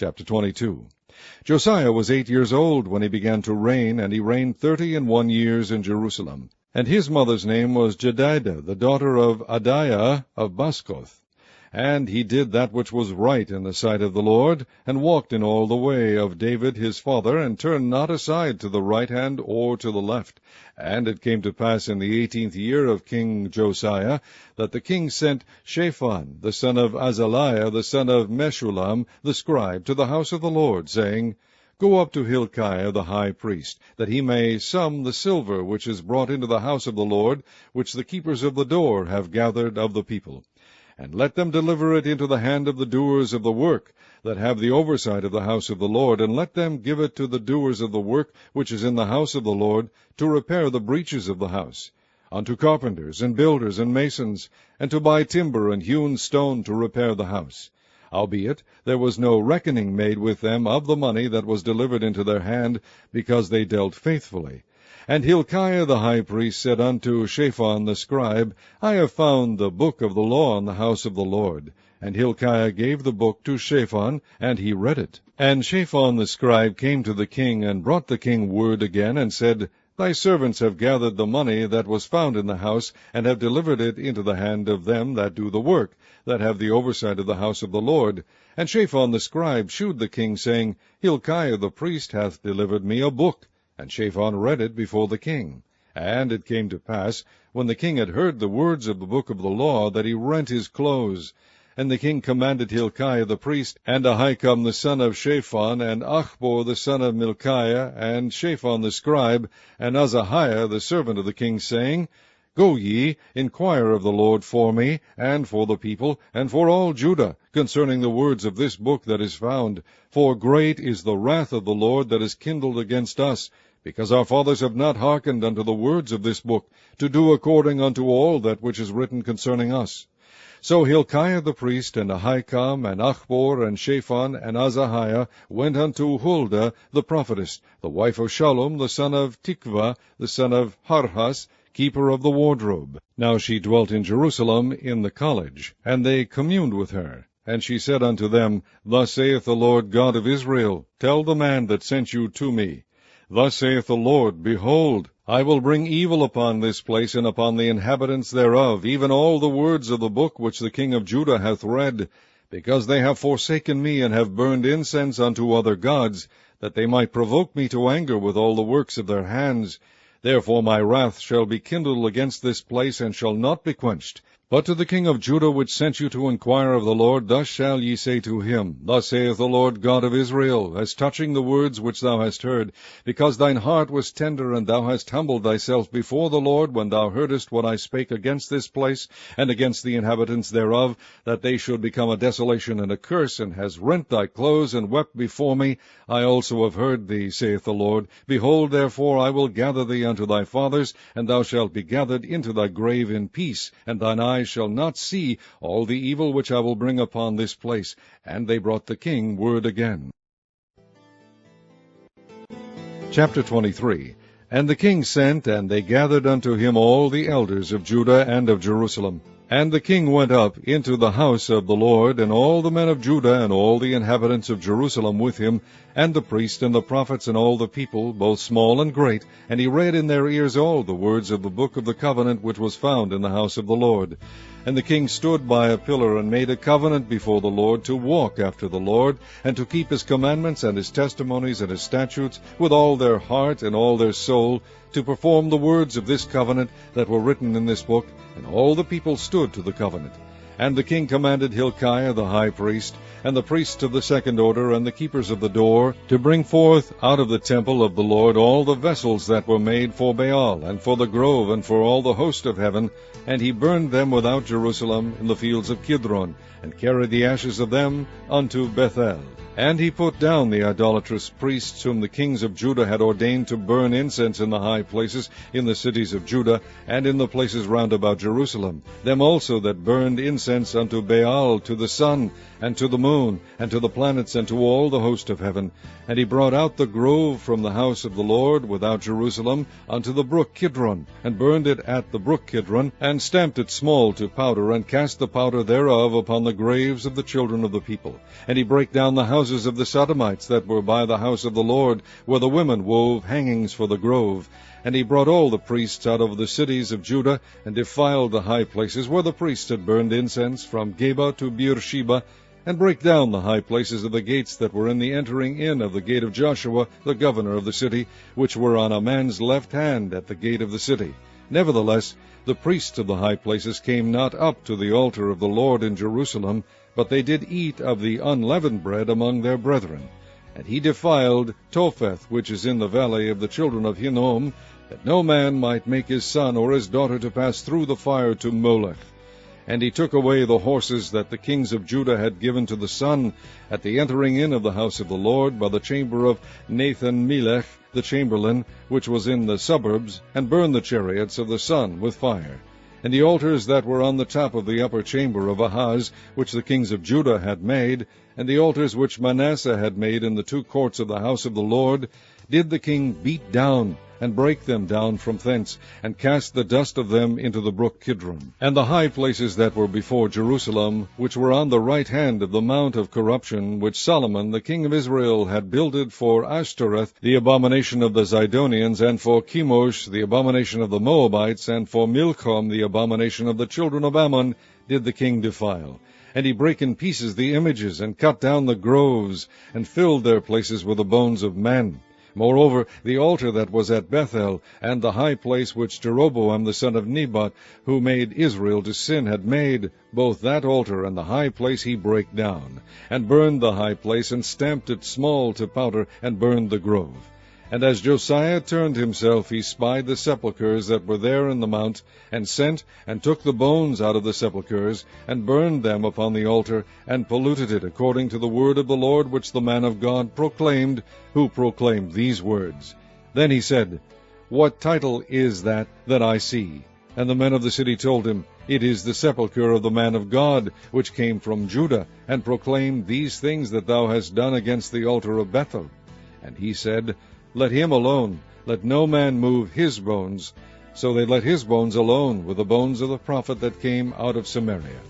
Chapter 22. Josiah was 8 years old when he began to reign, and he reigned 31 years in Jerusalem. And his mother's name was Jedidah, the daughter of Adiah of Baskoth. And he did that which was right in the sight of the Lord, and walked in all the way of David his father, and turned not aside to the right hand or to the left. And it came to pass in the 18th year of King Josiah, that the king sent Shaphan, the son of Azaliah, the son of Meshullam, the scribe, to the house of the Lord, saying, Go up to Hilkiah the high priest, that he may sum the silver which is brought into the house of the Lord, which the keepers of the door have gathered of the people. And let them deliver it into the hand of the doers of the work, that have the oversight of the house of the Lord, and let them give it to the doers of the work which is in the house of the Lord, to repair the breaches of the house, unto carpenters, and builders, and masons, and to buy timber and hewn stone to repair the house. Howbeit there was no reckoning made with them of the money that was delivered into their hand, because they dealt faithfully. And Hilkiah the high priest said unto Shaphan the scribe, I have found the book of the law in the house of the Lord. And Hilkiah gave the book to Shaphan, and he read it. And Shaphan the scribe came to the king, and brought the king word again, and said, Thy servants have gathered the money that was found in the house, and have delivered it into the hand of them that do the work, that have the oversight of the house of the Lord. And Shaphan the scribe shewed the king, saying, Hilkiah the priest hath delivered me a book. And Shaphan read it before the king. And it came to pass, when the king had heard the words of the book of the law, that he rent his clothes. And the king commanded Hilkiah the priest, and Ahikam the son of Shaphan, and Achbor the son of Milchiah, and Shaphan the scribe, and Azahiah the servant of the king, saying, Go ye, inquire of the Lord for me, and for the people, and for all Judah, concerning the words of this book that is found. For great is the wrath of the Lord that is kindled against us, because our fathers have not hearkened unto the words of this book, to do according unto all that which is written concerning us. So Hilkiah the priest, and Ahikam, and Achbor, and Shaphan, and Azahiah, went unto Huldah the prophetess, the wife of Shallum, the son of Tikvah, the son of Harhas, keeper of the wardrobe. Now she dwelt in Jerusalem in the college, and they communed with her. And she said unto them, Thus saith the Lord God of Israel, Tell the man that sent you to me, Thus saith the Lord, Behold, I will bring evil upon this place, and upon the inhabitants thereof, even all the words of the book which the king of Judah hath read, because they have forsaken me, and have burned incense unto other gods, that they might provoke me to anger with all the works of their hands. Therefore my wrath shall be kindled against this place, and shall not be quenched. But to the king of Judah, which sent you to inquire of the Lord, thus shall ye say to him, Thus saith the Lord God of Israel, as touching the words which thou hast heard, because thine heart was tender, and thou hast humbled thyself before the Lord, when thou heardest what I spake against this place, and against the inhabitants thereof, that they should become a desolation and a curse, and hast rent thy clothes, and wept before me, I also have heard thee, saith the Lord. Behold, therefore, I will gather thee unto thy fathers, and thou shalt be gathered into thy grave in peace, and thine eyes shall not see all the evil which I will bring upon this place. And they brought the king word again. Chapter 23. And the king sent, and they gathered unto him all the elders of Judah and of Jerusalem. And the king went up into the house of the Lord, and all the men of Judah, and all the inhabitants of Jerusalem with him, and the priests and the prophets, and all the people, both small and great. And he read in their ears all the words of the book of the covenant which was found in the house of the Lord. And the king stood by a pillar, and made a covenant before the Lord, to walk after the Lord, and to keep his commandments, and his testimonies, and his statutes, with all their heart and all their soul, to perform the words of this covenant that were written in this book. And all the people stood to the covenant. And the king commanded Hilkiah the high priest, and the priests of the second order, and the keepers of the door, to bring forth out of the temple of the Lord all the vessels that were made for Baal, and for the grove, and for all the host of heaven. And he burned them without Jerusalem in the fields of Kidron, and carried the ashes of them unto Bethel. And he put down the idolatrous priests whom the kings of Judah had ordained to burn incense in the high places in the cities of Judah, and in the places round about Jerusalem, them also that burned incense unto Baal, to the sun, and to the moon, and to the planets, and to all the host of heaven. And he brought out the grove from the house of the Lord without Jerusalem unto the brook Kidron, and burned it at the brook Kidron, and stamped it small to powder, and cast the powder thereof upon the graves of the children of the people. And he brake down the house houses of the Sodomites that were by the house of the Lord, where the women wove hangings for the grove. And he brought all the priests out of the cities of Judah, and defiled the high places where the priests had burned incense, from Geba to Beersheba, and brake down the high places of the gates that were in the entering in of the gate of Joshua, the governor of the city, which were on a man's left hand at the gate of the city. Nevertheless, the priests of the high places came not up to the altar of the Lord in Jerusalem, but they did eat of the unleavened bread among their brethren. And he defiled Topheth, which is in the valley of the children of Hinnom, that no man might make his son or his daughter to pass through the fire to Molech. And he took away the horses that the kings of Judah had given to the sun at the entering in of the house of the Lord by the chamber of Nathan-Melech the chamberlain, which was in the suburbs, and burned the chariots of the sun with fire. And the altars that were on the top of the upper chamber of Ahaz, which the kings of Judah had made, and the altars which Manasseh had made in the two courts of the house of the Lord, did the king beat down, and break them down from thence, and cast the dust of them into the brook Kidron. And the high places that were before Jerusalem, which were on the right hand of the mount of corruption, which Solomon the king of Israel had builded for Ashtoreth, the abomination of the Zidonians, and for Chemosh, the abomination of the Moabites, and for Milcom, the abomination of the children of Ammon, did the king defile. And he brake in pieces the images, and cut down the groves, and filled their places with the bones of men. Moreover, the altar that was at Bethel, and the high place which Jeroboam the son of Nebat, who made Israel to sin, had made, both that altar and the high place he brake down, and burned the high place, and stamped it small to powder, and burned the grove. And as Josiah turned himself, he spied the sepulchres that were there in the mount, and sent, and took the bones out of the sepulchres, and burned them upon the altar, and polluted it, according to the word of the Lord which the man of God proclaimed, who proclaimed these words. Then he said, What title is that I see? And the men of the city told him, It is the sepulchre of the man of God, which came from Judah, and proclaimed these things that thou hast done against the altar of Bethel. And he said, Let him alone, let no man move his bones. So they let his bones alone, with the bones of the prophet that came out of Samaria.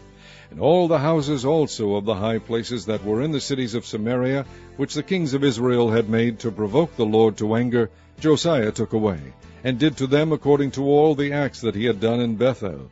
And all the houses also of the high places that were in the cities of Samaria, which the kings of Israel had made to provoke the Lord to anger, Josiah took away, and did to them according to all the acts that he had done in Bethel.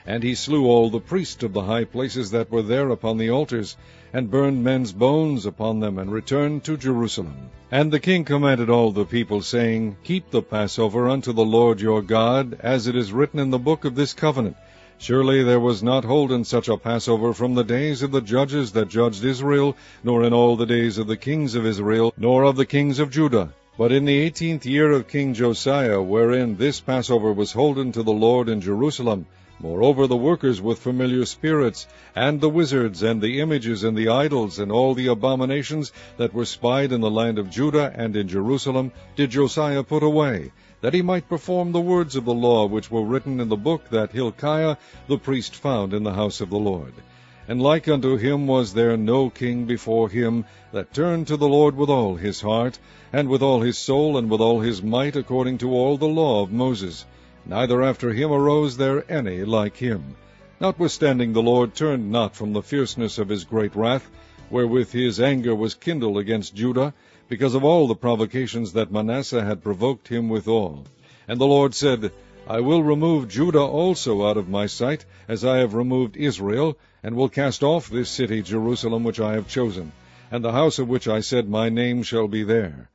And he slew all the priests of the high places that were there upon the altars, and burned men's bones upon them, and returned to Jerusalem. And the king commanded all the people, saying, Keep the Passover unto the Lord your God, as it is written in the book of this covenant. Surely there was not holden such a Passover from the days of the judges that judged Israel, nor in all the days of the kings of Israel, nor of the kings of Judah. But in the 18th year of King Josiah, wherein this Passover was holden to the Lord in Jerusalem, moreover the workers with familiar spirits, and the wizards, and the images, and the idols, and all the abominations that were spied in the land of Judah and in Jerusalem, did Josiah put away, that he might perform the words of the law which were written in the book that Hilkiah the priest found in the house of the Lord. And like unto him was there no king before him, that turned to the Lord with all his heart, and with all his soul, and with all his might, according to all the law of Moses. Neither after him arose there any like him. Notwithstanding the Lord turned not from the fierceness of his great wrath, wherewith his anger was kindled against Judah, because of all the provocations that Manasseh had provoked him withal. And the Lord said, I will remove Judah also out of my sight, as I have removed Israel, and will cast off this city Jerusalem which I have chosen, and the house of which I said my name shall be there.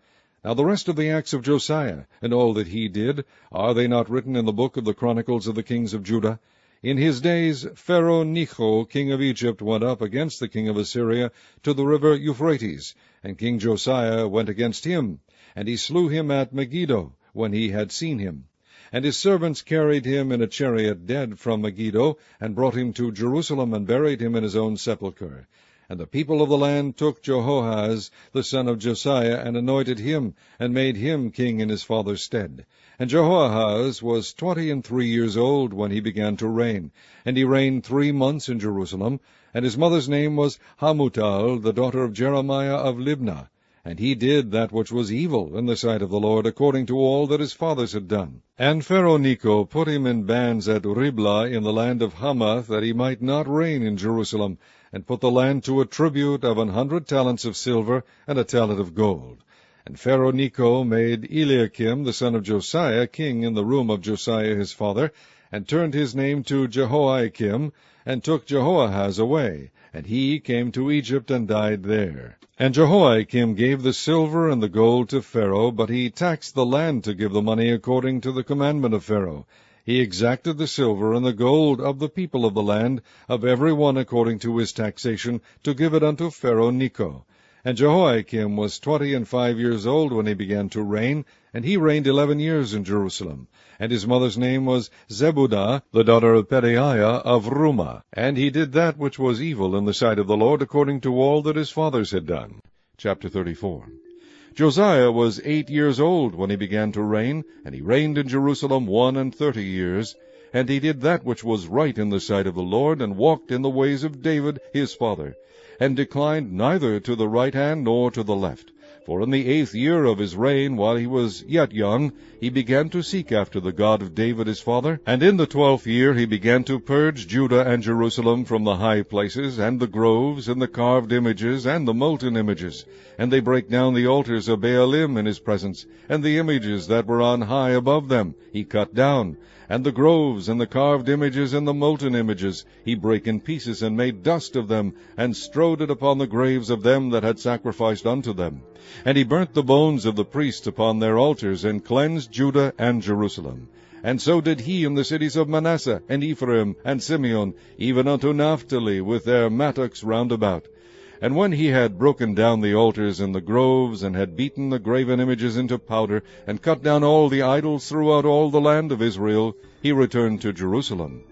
Now the rest of the acts of Josiah, and all that he did, are they not written in the book of the Chronicles of the kings of Judah? In his days Pharaoh Necho, king of Egypt, went up against the king of Assyria to the river Euphrates, and King Josiah went against him, and he slew him at Megiddo, when he had seen him. And his servants carried him in a chariot dead from Megiddo, and brought him to Jerusalem, and buried him in his own sepulchre. And the people of the land took Jehoahaz, the son of Josiah, and anointed him, and made him king in his father's stead. And Jehoahaz was 23 years old when he began to reign, and he reigned 3 months in Jerusalem. And his mother's name was Hamutal, the daughter of Jeremiah of Libnah. And he did that which was evil in the sight of the Lord, according to all that his fathers had done. And Pharaoh Necho put him in bands at Riblah in the land of Hamath, that he might not reign in Jerusalem. and put the land to a tribute of 100 talents of silver and a talent of gold. And Pharaoh Necho made Eliakim the son of Josiah king in the room of Josiah his father, and turned his name to Jehoiakim, and took Jehoahaz away, and he came to Egypt and died there. And Jehoiakim gave the silver and the gold to Pharaoh, but he taxed the land to give the money according to the commandment of Pharaoh. He exacted the silver and the gold of the people of the land, of every one according to his taxation, to give it unto Pharaoh Necho. And Jehoiakim was 25 years old when he began to reign, and he reigned 11 years in Jerusalem. And his mother's name was Zebudah, the daughter of Pedaiah of Rumah. And he did that which was evil in the sight of the Lord, according to all that his fathers had done. Chapter 34. Josiah was 8 years old when he began to reign, and he reigned in Jerusalem 31 years. And he did that which was right in the sight of the Lord, and walked in the ways of David his father, and declined neither to the right hand nor to the left. For in the 8th year of his reign, while he was yet young, he began to seek after the God of David his father. And in the 12th year he began to purge Judah and Jerusalem from the high places, and the groves, and the carved images, and the molten images. And they brake down the altars of Baalim in his presence, and the images that were on high above them he cut down. And the groves, and the carved images, and the molten images, he brake in pieces, and made dust of them, and strowed it upon the graves of them that had sacrificed unto them. And he burnt the bones of the priests upon their altars, and cleansed Judah and Jerusalem. And so did he in the cities of Manasseh, and Ephraim, and Simeon, even unto Naphtali, with their mattocks round about. And when he had broken down the altars and the groves, and had beaten the graven images into powder, and cut down all the idols throughout all the land of Israel, he returned to Jerusalem.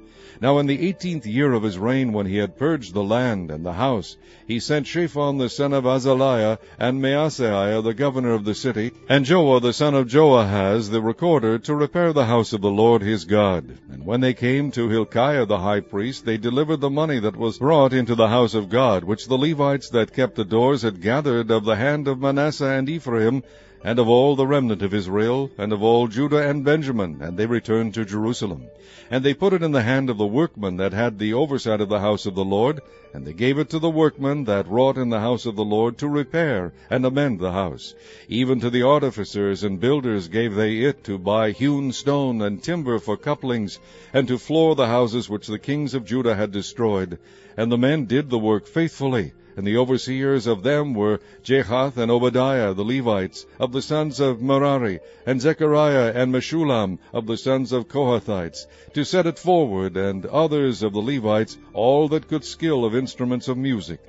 Now in the 18th year of his reign, when he had purged the land and the house, he sent Shaphan the son of Azaliah, and Maaseiah the governor of the city, and Joah the son of Joahaz the recorder, to repair the house of the Lord his God. And when they came to Hilkiah the high priest, they delivered the money that was brought into the house of God, which the Levites that kept the doors had gathered of the hand of Manasseh and Ephraim, and of all the remnant of Israel, and of all Judah and Benjamin, and they returned to Jerusalem. And they put it in the hand of the workmen that had the oversight of the house of the Lord, and they gave it to the workmen that wrought in the house of the Lord, to repair and amend the house. Even to the artificers and builders gave they it, to buy hewn stone and timber for couplings, and to floor the houses which the kings of Judah had destroyed. And the men did the work faithfully. And the overseers of them were Jehath and Obadiah the Levites, of the sons of Merari, and Zechariah and Meshullam, of the sons of Kohathites, to set it forward, and others of the Levites, all that could skill of instruments of music.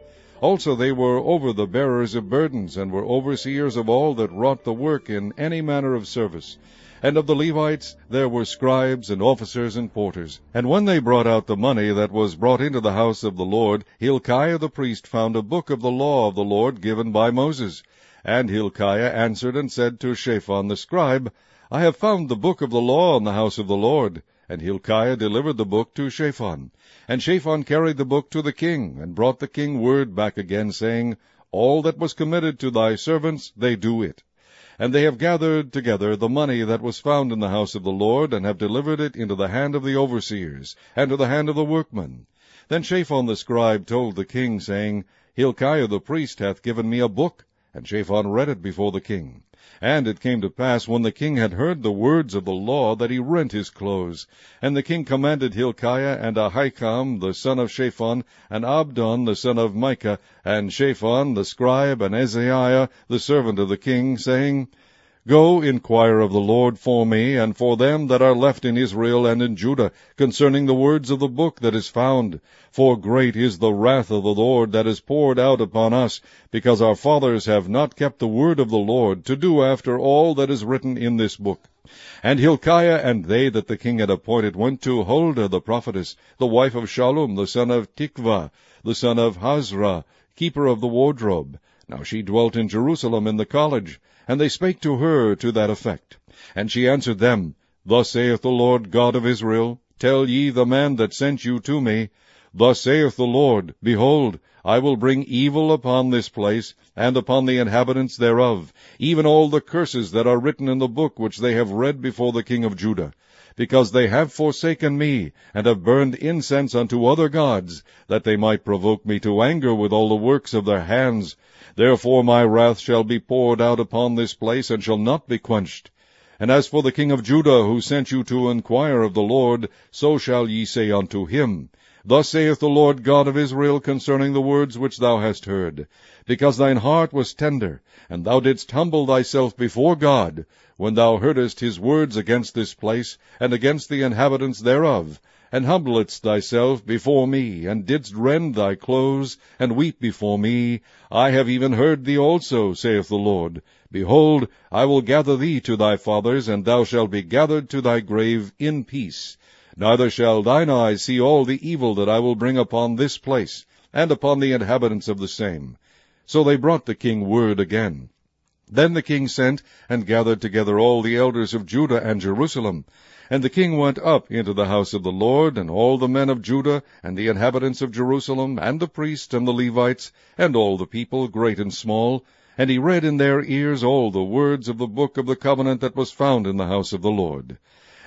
Also they were over the bearers of burdens, and were overseers of all that wrought the work in any manner of service. And of the Levites there were scribes, and officers, and porters. And when they brought out the money that was brought into the house of the Lord, Hilkiah the priest found a book of the law of the Lord given by Moses. And Hilkiah answered and said to Shaphan the scribe, I have found the book of the law in the house of the Lord. And Hilkiah delivered the book to Shaphan. And Shaphan carried the book to the king, and brought the king word back again, saying, All that was committed to thy servants, they do it. And they have gathered together the money that was found in the house of the Lord, and have delivered it into the hand of the overseers, and to the hand of the workmen. Then Shaphan the scribe told the king, saying, Hilkiah the priest hath given me a book. And Shaphan read it before the king. And it came to pass, when the king had heard the words of the law, that he rent his clothes. And the king commanded Hilkiah, and Ahikam the son of Shaphan, and Abdon the son of Micah, and Shaphan the scribe, and Azariah the servant of the king, saying, Go, inquire of the Lord for me, and for them that are left in Israel and in Judah, concerning the words of the book that is found. For great is the wrath of the Lord that is poured out upon us, because our fathers have not kept the word of the Lord, to do after all that is written in this book. And Hilkiah and they that the king had appointed went to Huldah the prophetess, the wife of Shallum the son of Tikvah, the son of Hazra, keeper of the wardrobe. Now she dwelt in Jerusalem in the college. And they spake to her to that effect. And she answered them, Thus saith the Lord God of Israel, Tell ye the man that sent you to me, Thus saith the Lord, Behold, I will bring evil upon this place, and upon the inhabitants thereof, even all the curses that are written in the book which they have read before the king of Judah. because they have forsaken me, and have burned incense unto other gods, that they might provoke me to anger with all the works of their hands. Therefore my wrath shall be poured out upon this place, and shall not be quenched. And as for the king of Judah, who sent you to inquire of the Lord, so shall ye say unto him, Thus saith the Lord God of Israel concerning the words which thou hast heard. Because thine heart was tender, and thou didst humble thyself before God, when thou heardest his words against this place, and against the inhabitants thereof, and humbledst thyself before me, and didst rend thy clothes, and weep before me, I have even heard thee also, saith the Lord. Behold, I will gather thee to thy fathers, and thou shalt be gathered to thy grave in peace. Neither shall thine eyes see all the evil that I will bring upon this place, and upon the inhabitants of the same. So they brought the king word again. Then the king sent and gathered together all the elders of Judah and Jerusalem. And the king went up into the house of the Lord, and all the men of Judah, and the inhabitants of Jerusalem, and the priests and the Levites, and all the people, great and small, and he read in their ears all the words of the book of the covenant that was found in the house of the Lord.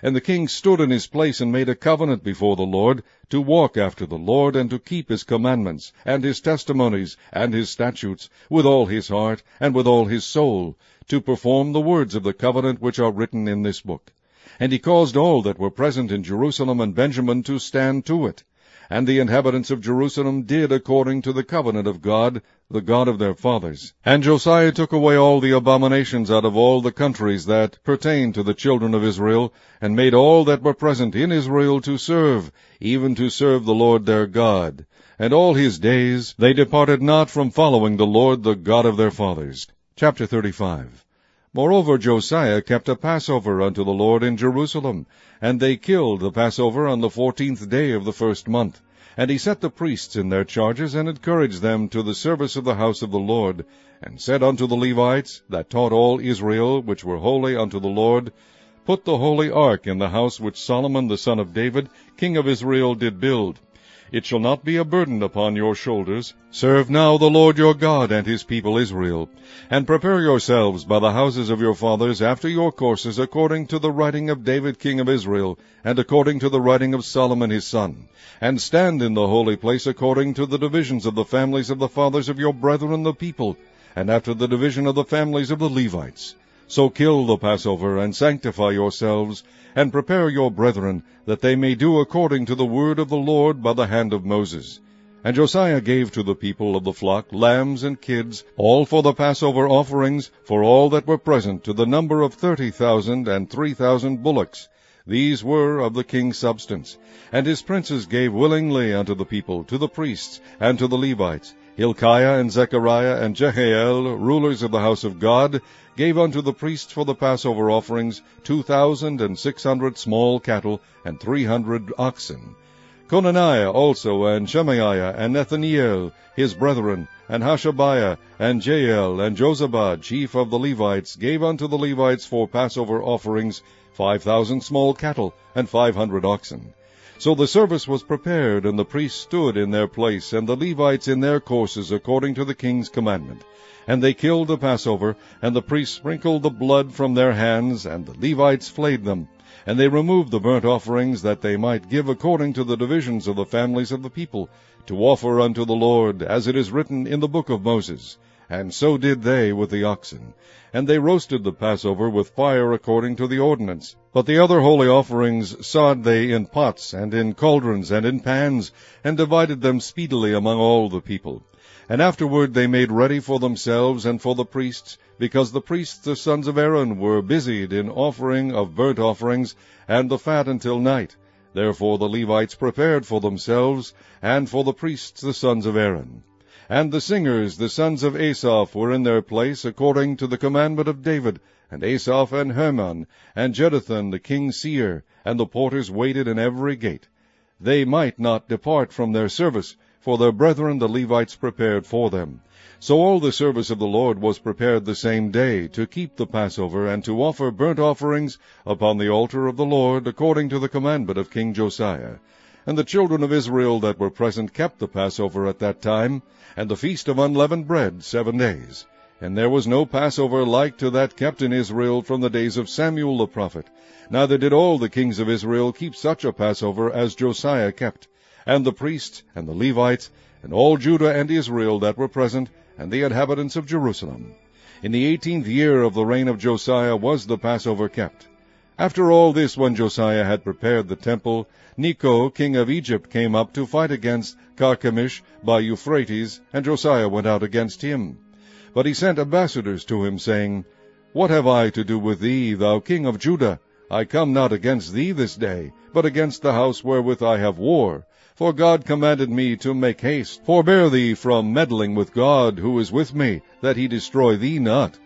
And the king stood in his place, and made a covenant before the Lord, to walk after the Lord, and to keep his commandments, and his testimonies, and his statutes, with all his heart, and with all his soul, to perform the words of the covenant which are written in this book. And he caused all that were present in Jerusalem and Benjamin to stand to it. And the inhabitants of Jerusalem did according to the covenant of God, the God of their fathers. And Josiah took away all the abominations out of all the countries that pertained to the children of Israel, and made all that were present in Israel to serve, even to serve the Lord their God. And all his days they departed not from following the Lord, the God of their fathers. Chapter 35. Moreover, Josiah kept a Passover unto the Lord in Jerusalem, and they killed the Passover on the 14th day of the first month. And he set the priests in their charges, and encouraged them to the service of the house of the Lord, and said unto the Levites, that taught all Israel, which were holy unto the Lord, Put the holy ark in the house which Solomon the son of David, king of Israel, did build. It shall not be a burden upon your shoulders. Serve now the Lord your God and his people Israel. And prepare yourselves by the houses of your fathers after your courses, according to the writing of David king of Israel, and according to the writing of Solomon his son. And stand in the holy place according to the divisions of the families of the fathers of your brethren the people, and after the division of the families of the Levites. So kill the Passover, and sanctify yourselves, and prepare your brethren, that they may do according to the word of the Lord by the hand of Moses. And Josiah gave to the people of the flock lambs and kids, all for the Passover offerings, for all that were present, to the number of 30,000 and 3,000 bullocks. These were of the king's substance. And his princes gave willingly unto the people, to the priests, and to the Levites. Hilkiah and Zechariah and Jehiel, rulers of the house of God, gave unto the priests for the Passover offerings 2,600 small cattle, and 300 oxen. Conaniah also, and Shemaiah, and Nethaniel, his brethren, and Hashabiah, and Jael, and Jozabad, chief of the Levites, gave unto the Levites for Passover offerings 5,000 small cattle, and 500 oxen. So the service was prepared, and the priests stood in their place, and the Levites in their courses, according to the king's commandment. And they killed the Passover, and the priests sprinkled the blood from their hands, and the Levites flayed them. And they removed the burnt offerings, that they might give according to the divisions of the families of the people, to offer unto the Lord, as it is written in the book of Moses. And so did they with the oxen. And they roasted the Passover with fire according to the ordinance. But the other holy offerings sod they in pots, and in cauldrons, and in pans, and divided them speedily among all the people. And afterward they made ready for themselves and for the priests, because the priests the sons of Aaron were busied in offering of burnt offerings, and the fat until night. Therefore the Levites prepared for themselves, and for the priests the sons of Aaron. And the singers, the sons of Asaph, were in their place, according to the commandment of David, and Asaph and Heman, and Jeduthun the king's seer, and the porters waited in every gate. They might not depart from their service, for their brethren the Levites prepared for them. So all the service of the Lord was prepared the same day, to keep the Passover, and to offer burnt offerings upon the altar of the Lord, according to the commandment of King Josiah. And the children of Israel that were present kept the Passover at that time, and the feast of unleavened bread 7 days. And there was no Passover like to that kept in Israel from the days of Samuel the prophet. Neither did all the kings of Israel keep such a Passover as Josiah kept, and the priests, and the Levites, and all Judah and Israel that were present, and the inhabitants of Jerusalem. In the 18th year of the reign of Josiah was the Passover kept. After all this, when Josiah had prepared the temple, Necho king of Egypt came up to fight against Carchemish by Euphrates, and Josiah went out against him. But he sent ambassadors to him, saying, What have I to do with thee, thou king of Judah? I come not against thee this day, but against the house wherewith I have war. For God commanded me to make haste. Forbear thee from meddling with God, who is with me, that he destroy thee not.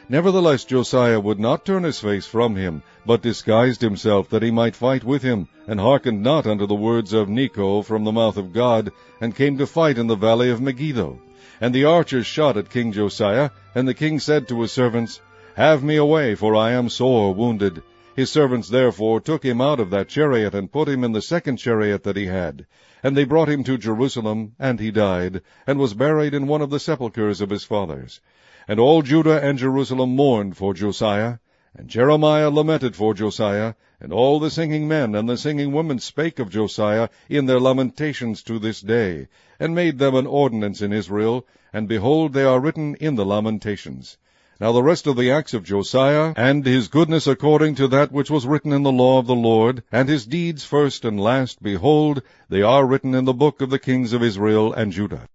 Nevertheless Josiah would not turn his face from him, but disguised himself, that he might fight with him, and hearkened not unto the words of Necho from the mouth of God, and came to fight in the valley of Megiddo. And the archers shot at King Josiah, and the king said to his servants, Have me away, for I am sore wounded. His servants therefore took him out of that chariot, and put him in the second chariot that he had. And they brought him to Jerusalem, and he died, and was buried in one of the sepulchres of his fathers. And all Judah and Jerusalem mourned for Josiah, and Jeremiah lamented for Josiah, and all the singing men and the singing women spake of Josiah in their lamentations to this day, and made them an ordinance in Israel, and behold, they are written in the lamentations. Now the rest of the acts of Josiah, and his goodness according to that which was written in the law of the Lord, and his deeds first and last, behold, they are written in the book of the kings of Israel and Judah.